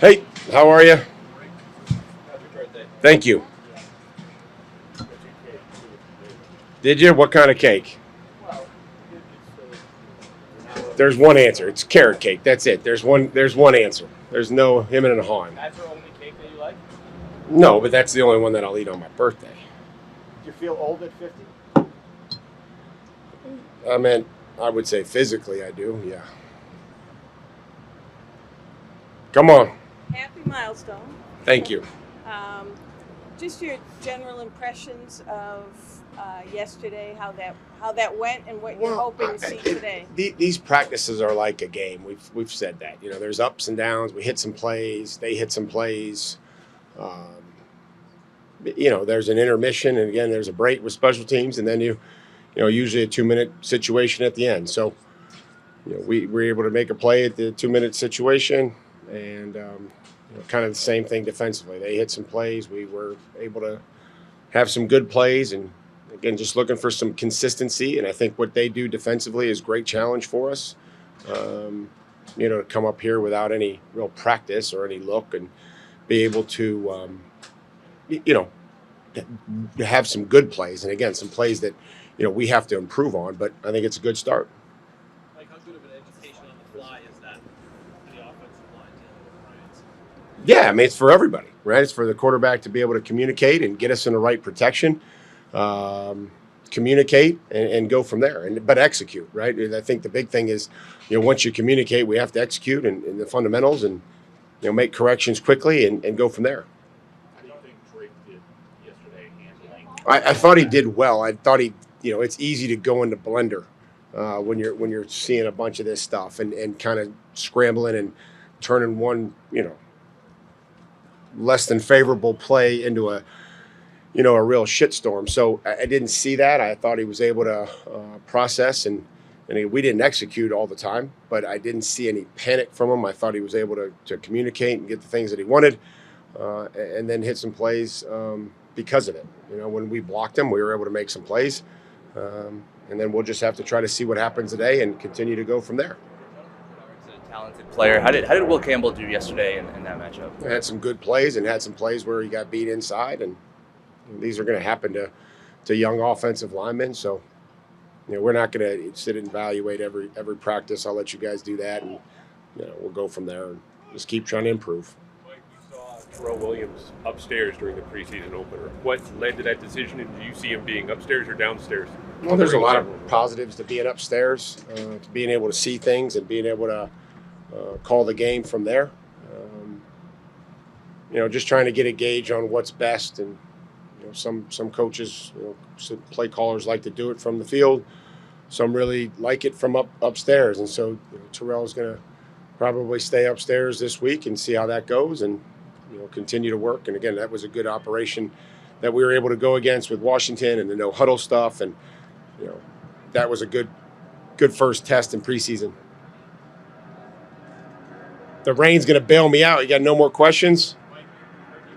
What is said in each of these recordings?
Hey, how are you? Thank you. Did you? What kind of cake? There's one answer. It's carrot cake. That's it. There's one answer. There's no him and a hawing. That's the only cake that you like? No, but that's the only one that I'll eat on my birthday. Do you feel old at 50? I mean, I would say physically I do, yeah. Come on. Happy milestone. Thank you. Um, just your general impressions of yesterday, how that went, and what you're hoping to see today. These practices are like a game. We've said that. You know, there's ups and downs. We hit some plays. They hit some plays. There's an intermission, and again, there's a break with special teams, and then usually a 2-minute situation at the end. So, we were able to make a play at the 2-minute situation, and kind of the same thing defensively. They hit some plays. We were able to have some good plays, and again, just looking for some consistency. And I think what they do defensively is a great challenge for us. To come up here without any real practice or any look and be able to, have some good plays. And again, some plays that, we have to improve on. But I think it's a good start. Like, how good of an education on the fly is that for the offensive line dealing with Bryant's? Yeah, I mean, it's for everybody, right? It's for the quarterback to be able to communicate and get us in the right protection, communicate and go from there, but execute, right? And I think the big thing is, once you communicate, we have to execute in the fundamentals and, make corrections quickly and go from there. How do you think Drake did yesterday handling? I thought he did well. I thought it's easy to go into blender when you're seeing a bunch of this stuff and kind of scrambling and turning one, less than favorable play into a real shitstorm. So I didn't see that. I thought he was able to process and we didn't execute all the time, but I didn't see any panic from him. I thought he was able to communicate and get the things that he wanted, and then hit some plays because of it. When we blocked him, we were able to make some plays, and then we'll just have to try to see what happens today and continue to go from there. A talented player. How did Will Campbell do yesterday in that matchup? He had some good plays and had some plays where he got beat inside, and these are going to happen to young offensive linemen. So, we're not going to sit and evaluate every practice. I'll let you guys do that, and we'll go from there and just keep trying to improve. Mike, we saw Terrell Williams upstairs during the preseason opener. What led to that decision, and do you see him being upstairs or downstairs? Well, there's a lot of positives to being upstairs, to being able to see things and being able to call the game from there. Just trying to get a gauge on what's best, and some coaches, some play callers like to do it from the field. Some really like it from upstairs, and so Terrell's going to probably stay upstairs this week and see how that goes, and continue to work. And again, that was a good operation that we were able to go against with Washington and the no huddle stuff, and that was a good first test in preseason. The rain's going to bail me out. You got no more questions? Mike, I heard you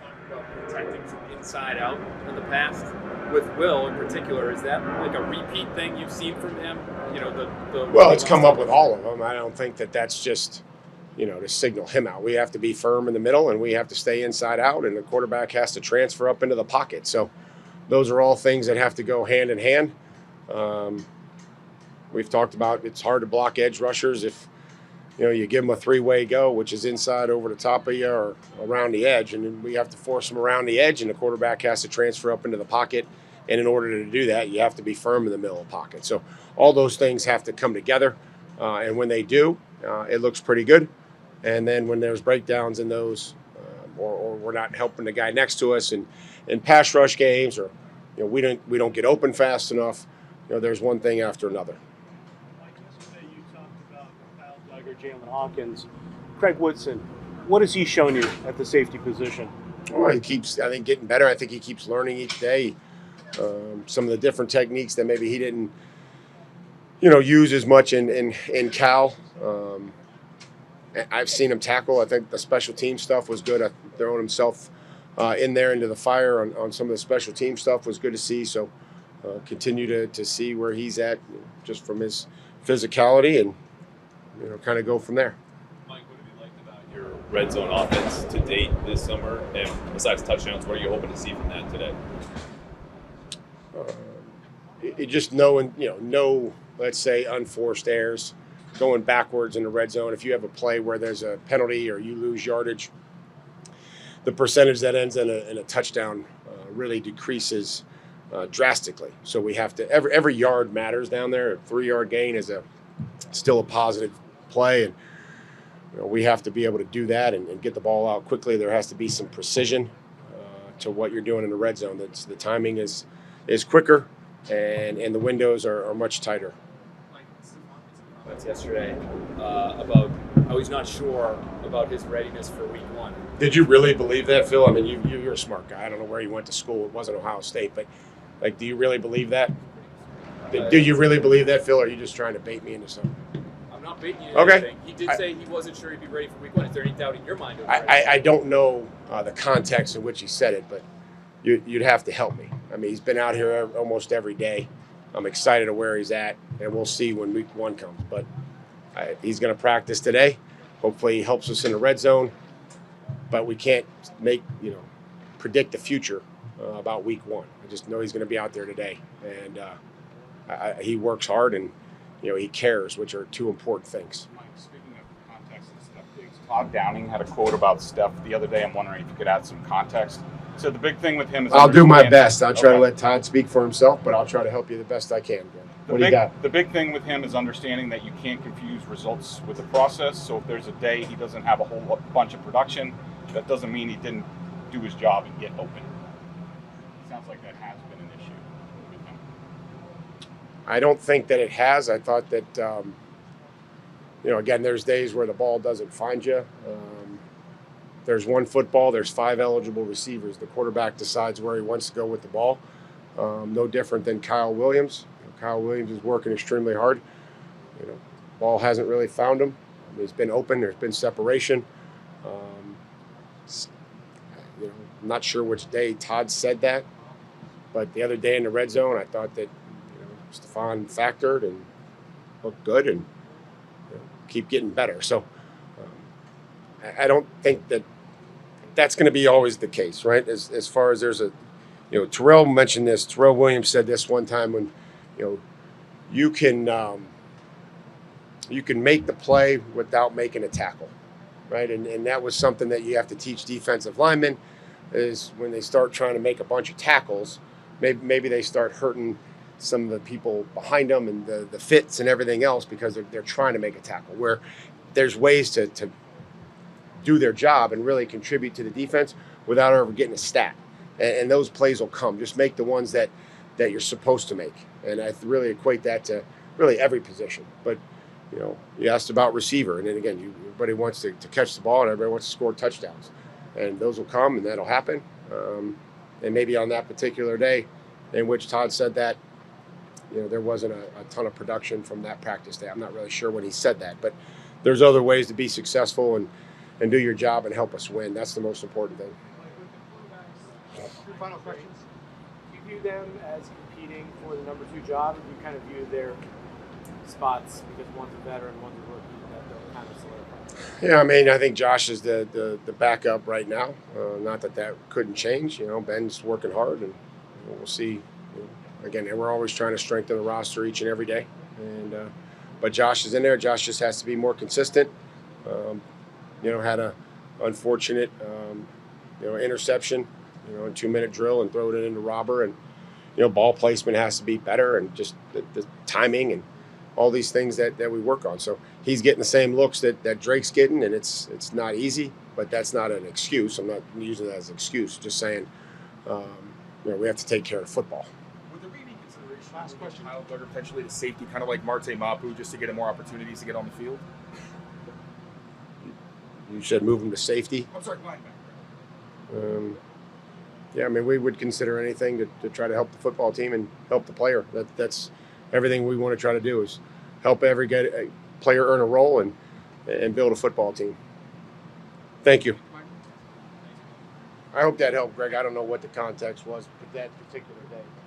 talk about protecting from inside out in the past. With Will in particular, is that like a repeat thing you've seen from him? Well, it's come up with all of them. I don't think that's just, to signal him out. We have to be firm in the middle, and we have to stay inside out, and the quarterback has to transfer up into the pocket. So those are all things that have to go hand in hand. We've talked about it's hard to block edge rushers if, you give them a three-way go, which is inside over the top of you or around the edge, and then we have to force them around the edge, and the quarterback has to transfer up into the pocket. And in order to do that, you have to be firm in the middle of the pocket. So all those things have to come together, and when they do, it looks pretty good. And then when there's breakdowns in those, or we're not helping the guy next to us in pass rush games, or we don't get open fast enough, there's one thing after another. Yesterday you talked about Kyle Duggar, Jalen Hawkins, Craig Woodson. What has he shown you at the safety position? Well, he keeps, I think, getting better. I think he keeps learning each day. Some of the different techniques that maybe he didn't, use as much in Cal. I've seen him tackle. I think the special team stuff was good. Throwing himself in there into the fire on some of the special team stuff was good to see. So continue to see where he's at just from his physicality and, kind of go from there. Mike, what have you liked about your red zone offense to date this summer? And besides touchdowns, what are you hoping to see from that today? Just knowing, no, let's say, unforced errors, going backwards in the red zone. If you have a play where there's a penalty or you lose yardage, the percentage that ends in a touchdown really decreases drastically. So we have to, every yard matters down there. A 3-yard gain is still a positive play, and we have to be able to do that and get the ball out quickly. There has to be some precision to what you're doing in the red zone. The timing is quicker, and the windows are much tighter. Comments yesterday about how he's not sure about his readiness for week 1. Did you really believe that, Phil? I mean, you're a smart guy. I don't know where you went to school. It wasn't Ohio State, but do you really believe that? Do you really believe that, Phil? Or are you just trying to bait me into something? I'm not baiting you into anything. He did say he wasn't sure he'd be ready for week 1. Is there any doubt in your mind? I don't know the context in which he said it, but you'd have to help me. I mean, he's been out here almost every day. I'm excited to where he's at, and we'll see when week 1 comes. But he's going to practice today. Hopefully he helps us in the red zone. But we can't predict the future about week 1. I just know he's going to be out there today. And he works hard, and he cares, which are 2 important things. Mike, speaking of context and stuff, Todd Downing had a quote about Steph the other day. I'm wondering if you could add some context. So the big thing with him is I'll do my best. I'll try to let Todd speak for himself, but I'll try to help you the best I can. What do you got? The big thing with him is understanding that you can't confuse results with the process. So if there's a day he doesn't have a whole bunch of production, that doesn't mean he didn't do his job and get open. It sounds like that has been an issue with him. I don't think that it has. I thought that, again, there's days where the ball doesn't find you. There's one football. There's 5 eligible receivers. The quarterback decides where he wants to go with the ball. No different than Kyle Williams. Kyle Williams is working extremely hard. Ball hasn't really found him. He's been open. There's been separation. I'm not sure which day Todd said that, but the other day in the red zone, I thought that Stephon factored and looked good and keep getting better. So I don't think that that's going to be always the case, right? As far as there's Terrell mentioned this. Terrell Williams said this one time when, you can make the play without making a tackle, right? And that was something that you have to teach defensive linemen is when they start trying to make a bunch of tackles, maybe they start hurting some of the people behind them and the fits and everything else because they're trying to make a tackle, where there's ways to do their job and really contribute to the defense without ever getting a stat. And those plays will come. Just make the ones that you're supposed to make. And I really equate that to really every position. But, you asked about receiver. And then again, everybody wants to catch the ball and everybody wants to score touchdowns. And those will come and that'll happen. And maybe on that particular day in which Todd said that, there wasn't a ton of production from that practice day. I'm not really sure when he said that. But there's other ways to be successful and do your job and help us win. That's the most important thing. Two final questions. Do you view them as competing for the number 2 job, or do you kind of view their spots because one's a veteran, one's a rookie, that they'll kind of solidify? Yeah, I mean, I think Josh is the backup right now. Not that couldn't change. Ben's working hard, and we'll see. Again, we're always trying to strengthen the roster each and every day. And but Josh is in there. Josh just has to be more consistent. Had a unfortunate interception. A 2-minute drill and throw it into Robber, and ball placement has to be better, and just the timing and all these things that we work on. So he's getting the same looks that Drake's getting, and it's not easy, but that's not an excuse. I'm not using that as an excuse. Just saying, we have to take care of football. Would there be any consideration? Last question. Kyle Duggar potentially to safety, kind of like Marte Mapu, just to get him more opportunities to get on the field? You said move him to safety. I'm sorry, linebacker. Yeah, I mean, we would consider anything to try to help the football team and help the player. That's everything we want to try to do is help every player earn a role and build a football team. Thank you. I hope that helped, Greg. I don't know what the context was for that particular day.